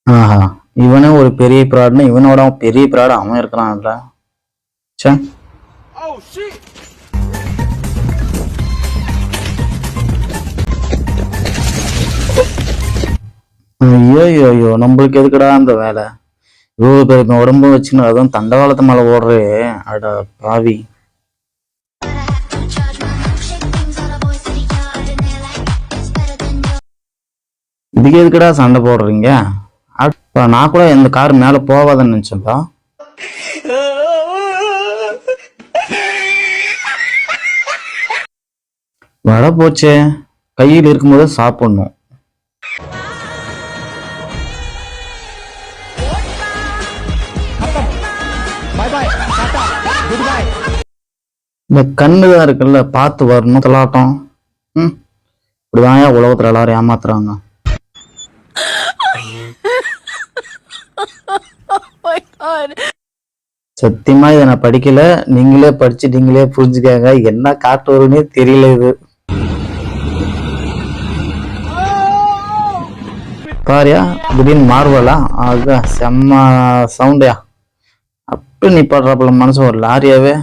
ஆஹா, இவனே ஒரு பெரிய ப்ராட்னு இவனோட பெரிய ப்ராட் அவன் இருக்கிறான்ல. சே, ஐயோ ஐயோ, நம்மளுக்கு எதுக்குடா அந்த வேலை? இவ்வளவு பேருக்கு உடம்பு வச்சுன்னு அதுவும் தண்டவாளத்து மேல ஓடுறே. அட பாவி, இதுக்கு எதுக்குடா சண்டை போடுறீங்க? நான் கூட இந்த கார் மேல போவாதன்னு நினைச்சேன்ப்பா. வட போச்சே, கையில் இருக்கும்போது சாப்பிடணும். இந்த கண்ணுதான் இருக்குல்ல, பார்த்து வரணும். தலாட்டம். இப்படிதான் உலகத்துல எல்லாரும் ஏமாத்துறாங்க. சத்தியமா இதை நான் படிக்கல, நீங்களே படிச்சு நீங்களே புரிஞ்சுக்காங்க. என்ன காட்டு வரும்னே தெரியல. இது பாரியா, திடீர்னு மாறுவலா, அதுதான் செம்ம சவுண்டையா. அப்படி நீ பாடுறாப்புல மனசு ஒரு லாரியாவே.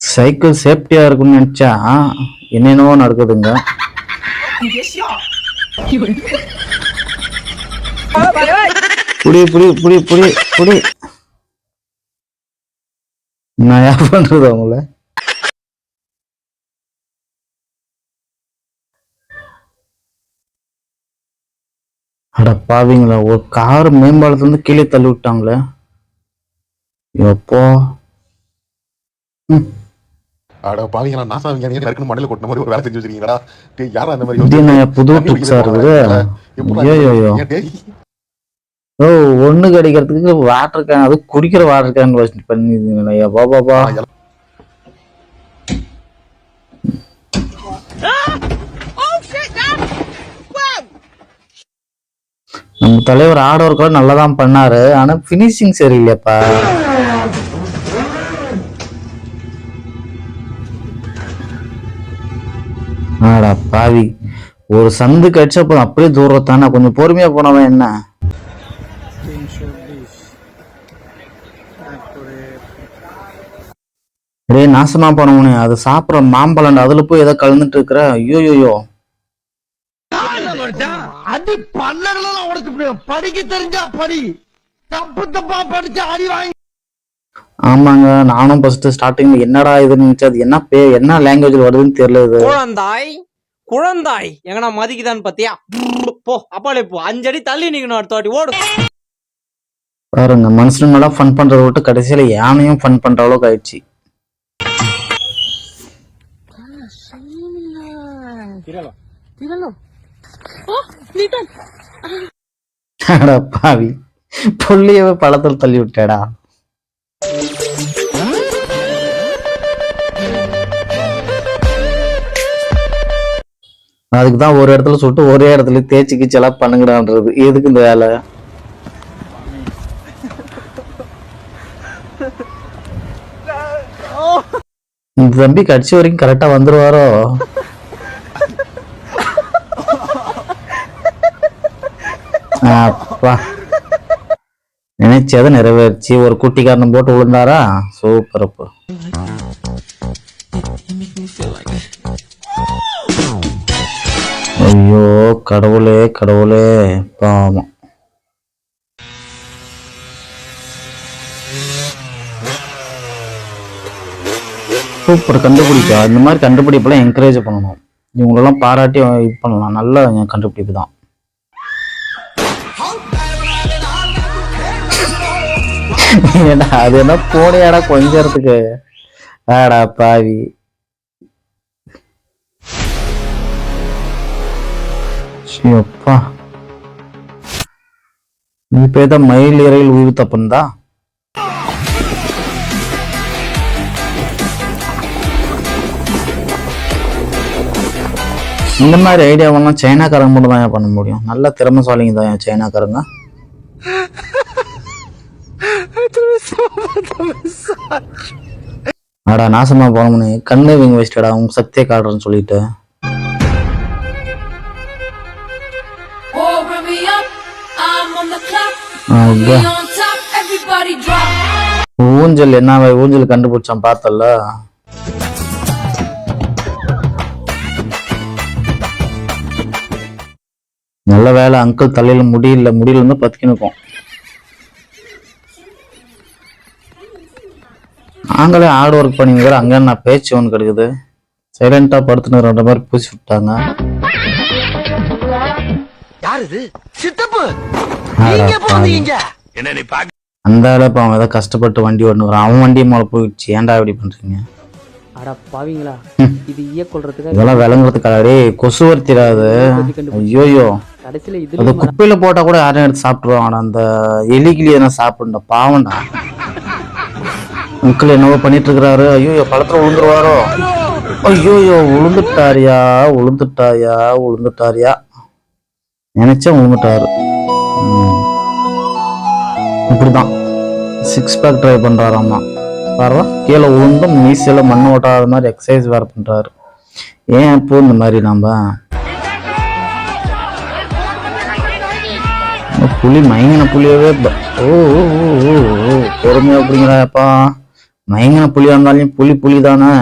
சைக்கிள் சேஃப்டியா இருக்குன்னு நினைச்சா என்னென்னவோ நடக்குதுங்க. புடி புடி புடி புடி புடி. நான் யார் பண்றது அவங்கள? அட பாவீங்களா, ஒரு கார் மேம்பாலத்துல இருந்து கீழே தள்ளி விட்டாங்களே. எப்போ அட பாவீங்களா, நாசாவீங்க, நீங்க இருக்குன்னு மண்ணில கொட்டின மாதிரி ஒரு வேலை செஞ்சு வச்சிருக்கீங்களா? டேய், யாரா அந்த மாதிரி புது டிப்ஸா இருக்குது. ஓ, ஒண்ணு கிடைக்கிறதுக்கு வாட்டர் கேன், அது குடிக்கிற வாட்டர் கேன் வச்சு பண்ணிருந்தீங்களா? பாபாபா, நம்ம தலைவர் ஆர்டர் கூட நல்லாதான் பண்ணாரு, ஆனா பினிஷிங் சரியில்லையாப்பா. ஆடா பாவி, ஒரு சந்து கடிச்சா போதும், அப்படியே தூரத்தானே. கொஞ்சம் பொறுமையா போனவன் என்ன? டேய், நாசமா போனவனே, அது சாப்பிட்ற மாம்பழம், அதுல போய் ஏதோ கலந்துட்டு இருக்கிற. ஐயோயோ, அடி பல்லகளெல்லாம் உடைச்சு படிக்க தெரிஞ்சா படி, தப்பு தப்பா படிச்சு அடி வாங்கி. ஆமாங்க, நானும் ஃபர்ஸ்ட் ஸ்டார்டிங்ல என்னடா இதுன்னு நினைச்சேன். அது என்ன என்ன லாங்குவேஜ்ல வருதுன்னு தெரியல. இது குழந்தாய் குழந்தாய் எங்கனா மதிக்குதான்னு பாத்தியா? போ அப்பாலே போ, 5 அடி தள்ளி நிக்கணும். அடுத்த வாட்டி ஓடு. பாருங்க, மனுஷனுங்களாம் ஃபன் பண்றத விட்டு கடைசியில யானையும் ஃபன் பண்ற அளவுக்கு ஆயிடுச்சு. பாவி, புள்ளியவே பழத்தில் தள்ளி விட்டேடா. அதுக்குதான் ஒரு இடத்துல சுட்டு ஒரே இடத்துல தேய்ச்சி கிச்சு எல்லாம் பண்ணுங்கடான்றது. எதுக்கு இந்த வேலை? இந்த தம்பி கட்சி வரைக்கும் கரெக்டா வந்துருவாரோ? அப்பா, நினைச்சதை நிறைவேறிச்சு. ஒரு குட்டிக்காரன் போட்டு விழுந்தாரா? சூப்பர். அப்போ ஐயோ கடவுளே கடவுளே, பாவம். சூப்பர் கண்டுபிடிப்பா. இந்த மாதிரி கண்டுபிடிப்பெல்லாம் என்கரேஜ் பண்ணணும். இவங்களெல்லாம் பாராட்டி இது பண்ணலாம். நல்ல கண்டுபிடிப்பு தான். ஏடா, அது என்ன போனையாடா கொஞ்சத்துக்கு? ஆடா பாவி, அப்பா, நீ பேத மயில் இறையில் உயிர் தப்புந்தா. இந்த மாதிரி ஐடியாவெல்லாம் சைனாக்காரங்க மட்டும் தான் பண்ண முடியும். நல்ல திறமைசாலிங்க தான் சைனாக்காரங்க. ஆடா நாசமா போனோம்னு கண்ணு வீங்க வச்சிட்டடா உங்க சக்தியை காட்டுறேன்னு சொல்லிட்டு. அப்பா. ஊஞ்சல் என்ன ஊஞ்சல் கண்டுபிடிச்சான் பார்த்தல. நல்ல வேலை அங்கிள் தலையில முடியல இருந்து பத்திக்கினுக்கும். நாங்களே ஹார்ட் ஒர்க் பண்ணிக்கிற அங்க நான் பேச்சு ஒன்று கிடைக்குது. சைலண்டா படுத்துன்னு ரெண்டு மாதிரி பூசி விட்டாங்க. அந்த அளவுக்கு அவன் ஏதோ கஷ்டப்பட்டு வண்டி ஓட்டுறான். அவன் வண்டியை மேல போயிடுச்சு. ஏன்டா இப்படி பண்றீங்க? அட பாவீங்களா, இது ஈய கொல்றதுக்கு இதெல்லாம் விளங்குறதுக்காக கொசு வர்த்திடாது. ஐயோயோ, கடைசியில அது குப்பையில போட்டா கூட யாரும் எடுத்து சாப்பிட்டுருவாங்க. அந்த எலிகிளி எதனா சாப்பிடுண்டா பாவண்டா. அங்கிள் என்னவோ பண்ணிட்டு இருக்கிறாரு. ஐயோ பழத்துல விழுந்துருவாரோ. ஐயோயோ விழுந்துட்டாரியா நினைச்சா விழுந்துட்டாரு. இப்படிதான் 6 பேக் ட்ரை பண்றாராமா. பாருவா கீழே விழுந்தும் மீசில மண்ணு ஓட்டாத மாதிரி எக்ஸசைஸ் வேற பண்றாரு. ஏன் இப்போ இந்த மாதிரி நாம புலி மயங்கின புலியவே பொறுமையா அப்படிங்கிறாப்பா. மயங்கின புலியா இருந்தாலும் புலி தானே.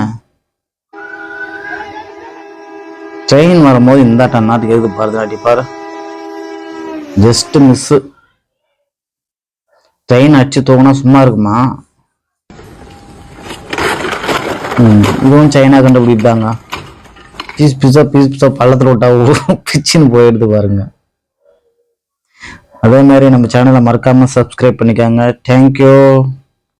ட்ரெயின் வரும்போது இந்த நாட்டுக்கு எதுக்கு பாருதாட்டி பாரு. Just miss. ட்ரெயின் அடிச்சு தூங்கினா சும்மா இருக்குமா? இதுவும் சைனா கண்டுபிடிப்பாங்க. பீஸ் பீஸா பள்ளத்துல விட்டா பிச்சுன்னு போயிடுது பாருங்க. அதே மாதிரி நம்ம சேனலை மறக்காம சப்ஸ்கிரைப் பண்ணிக்கோங்க. தேங்க்யூ.